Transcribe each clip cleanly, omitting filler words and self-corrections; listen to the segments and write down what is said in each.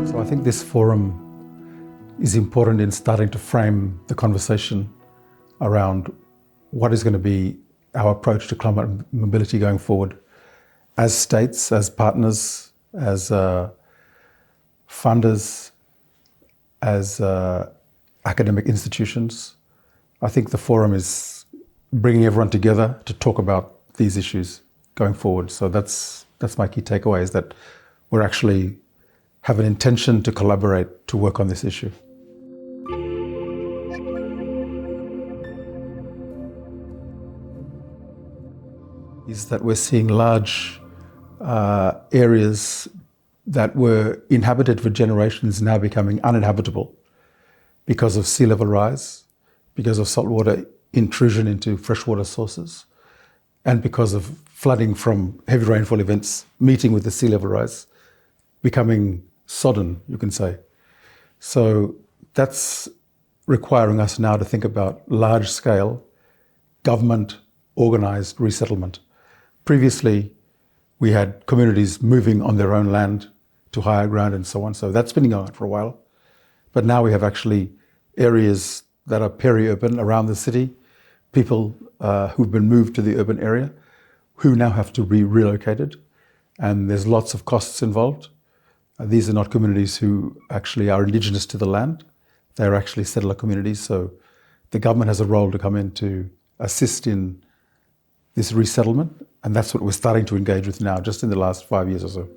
So I think this forum is important in starting to frame the conversation around what is going to be our approach to climate mobility going forward as states, as partners, as funders, as academic institutions. I think the forum is bringing everyone together to talk about these issues going forward. So that's my key takeaway, is that we're actually have an intention to collaborate to work on this issue. Is that we're seeing large areas that were inhabited for generations now becoming uninhabitable because of sea level rise, because of saltwater intrusion into freshwater sources, and because of flooding from heavy rainfall events meeting with the sea level rise, becoming sodden, you can say. So that's requiring us now to think about large-scale, government-organised resettlement. Previously, we had communities moving on their own land to higher ground and so on. So that's been going on for a while. But now we have actually areas that are peri-urban around the city, people who've been moved to the urban area who now have to be relocated. And there's lots of costs involved. These are not communities who actually are indigenous to the land. They're actually settler communities. So the government has a role to come in to assist in this resettlement. And that's what we're starting to engage with now, just in the last 5 years or so.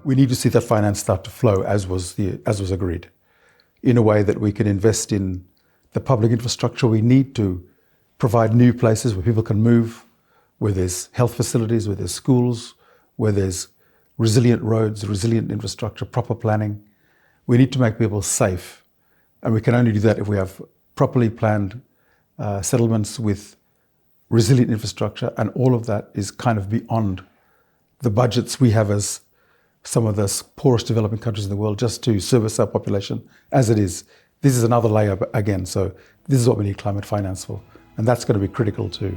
We need to see that finance start to flow as was agreed, in a way that we can invest in the public infrastructure we need to provide new places where people can move, where there's health facilities, where there's schools, where there's resilient roads, resilient infrastructure, proper planning. We need to make people safe. And we can only do that if we have properly planned settlements with resilient infrastructure. And all of that is kind of beyond the budgets we have as some of the poorest developing countries in the world just to service our population as it is. This is another layer again. So this is what we need climate finance for. And that's going to be critical to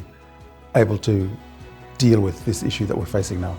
able to deal with this issue that we're facing now.